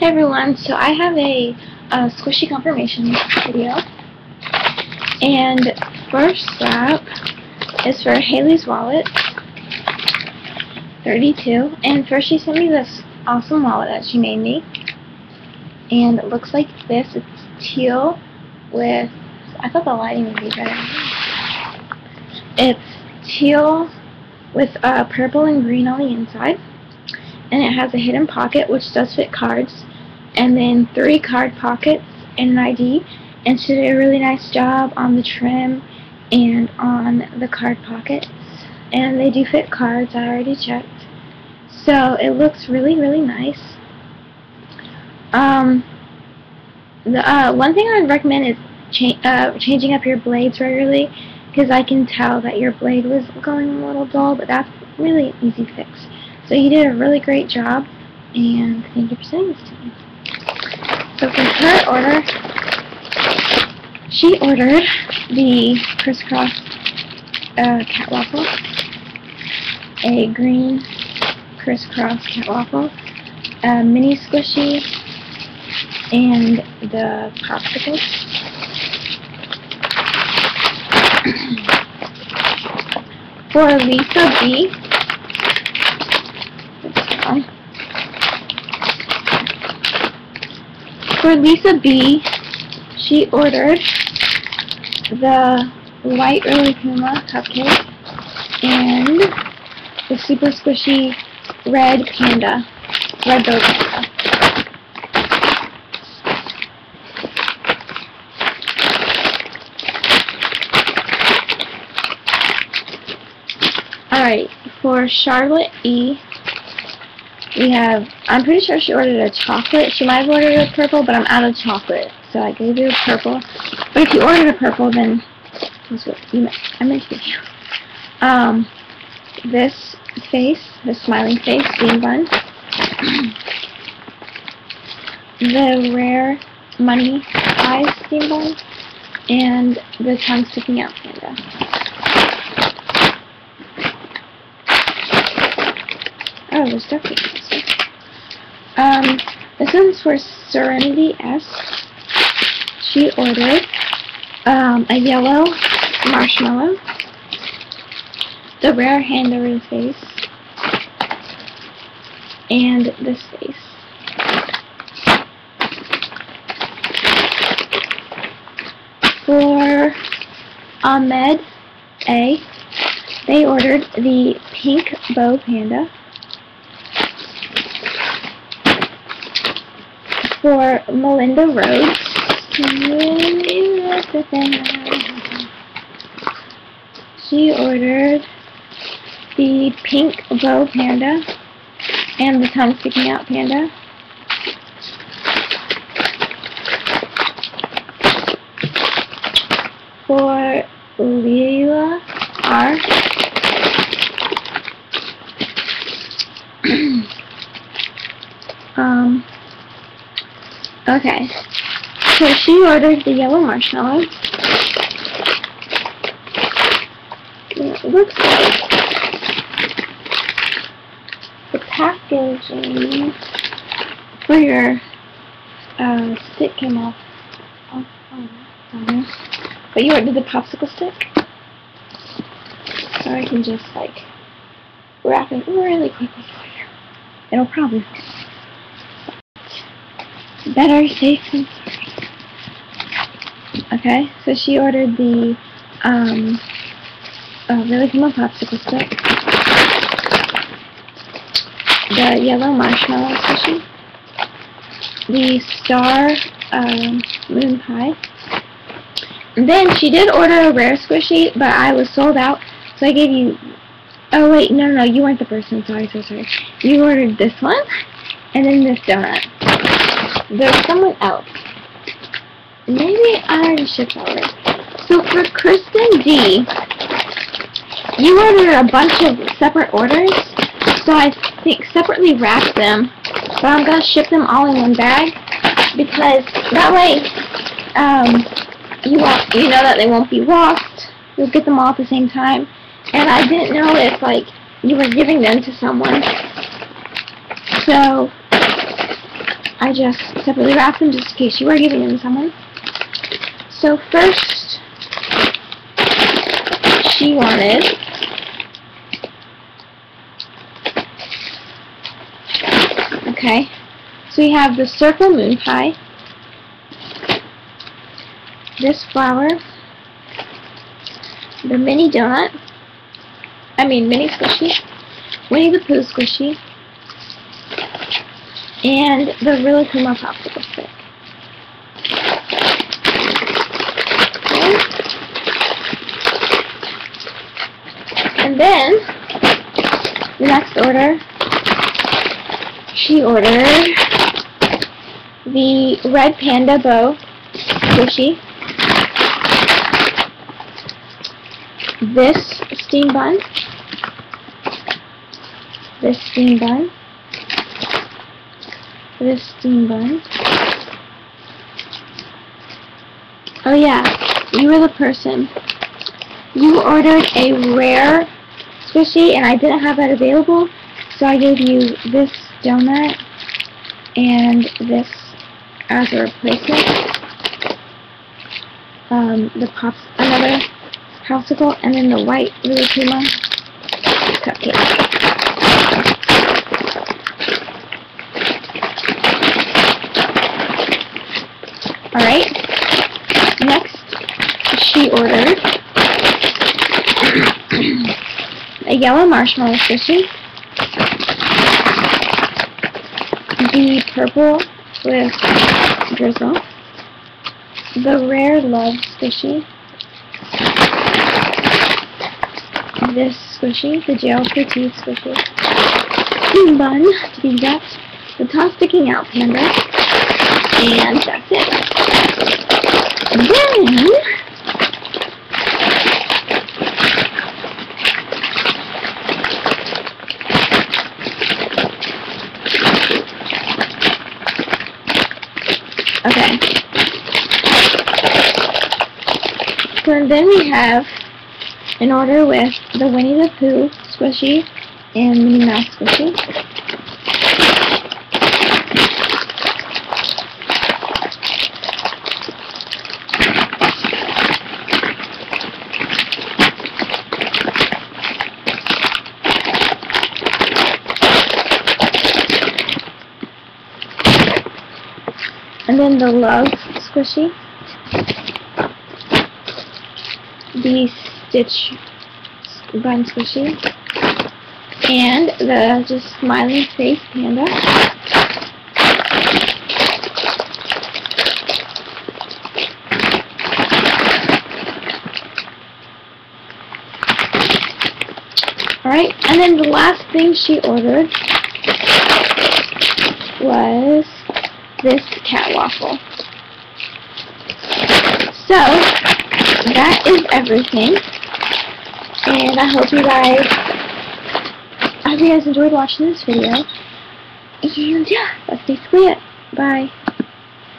Hey everyone, so I have a squishy confirmation video, and first up is for Haley's wallet, 32, and first she sent me this awesome wallet that she made me, and it looks like this. It's teal with, I thought the lighting would be better. It's teal with purple and green on the inside, and it has a hidden pocket which does fit cards, and then 3 card pockets and an ID, and she did a really nice job on the trim and on the card pockets, and they do fit cards. I already checked, so it looks really nice. The one thing I'd recommend is changing up your blades regularly, because I can tell that your blade was going a little dull, but that's really an easy fix. So you did a really great job, and thank you for sending this to me. So for her order, she ordered the crisscross cat waffle, a green crisscross cat waffle, a mini squishy, and the popsicles. For Lisa B, she ordered the white Early Puma cupcake and the super squishy red bow panda. Alright, for Charlotte E, we have, I'm pretty sure she ordered a chocolate. She might have ordered a purple, but I'm out of chocolate, so I gave you a purple. But if you ordered a purple, then that's what I meant to give you. This face, the smiling face, bean bun. The rare money eyes bean bun, and the tongue sticking out panda. Oh, there's definitely this one's for Serenity S. She ordered a yellow marshmallow, the rare hand over the face, and this face. For Ahmed A, they ordered the pink bow panda. For Melinda Rhodes, she ordered the pink bow panda and the tongue sticking out panda. For Leila R, okay, so she ordered the yellow marshmallow. It looks like the packaging for your stick came off. But you ordered the popsicle stick, so I can just like wrap it really quickly for you. It'll probably work. Better safe than sorry. Okay, so she ordered the really cool popsicle stick, the yellow marshmallow squishy, the star moon pie. And then she did order a rare squishy, but I was sold out, so I gave you. Oh wait, no, you weren't the person. Sorry. You ordered this one, and then this donut. There's someone else. Maybe I already shipped already. So for Kristen D, you ordered a bunch of separate orders, so I think separately wrapped them, but I'm going to ship them all in one bag, because that way you know that they won't be lost. You'll get them all at the same time. And I didn't know if like you were giving them to someone. So I just separately wrapped them just in case you were giving them to someone. So first, she wanted so we have the circle moon pie, this flower, the mini donut, mini squishy, Winnie the Pooh squishy, and the really cool popsicle stick. Okay. And then, the next order, she ordered the red panda bow squishy, this steam bun, this steam bun, this steam bun. Oh yeah, you were the person. You ordered a rare squishy and I didn't have that available, so I gave you this donut and this as a replacement. Another popsicle, and then the white Lily Puma cupcake. Alright, next she ordered a yellow marshmallow squishy, the purple with drizzle, the rare love squishy, this squishy, the gel petite squishy, steam bun to be exact, the tongue sticking out panda, and that's it. And then so then we have an order with the Winnie the Pooh squishy and Minnie Mouse squishy. And then the love squishy, the Stitch bun squishy, and the just smiling face panda. Alright, and then the last thing she ordered was this cat waffle. So, that is everything, and I hope you guys enjoyed watching this video, and yeah, that's basically it. Bye.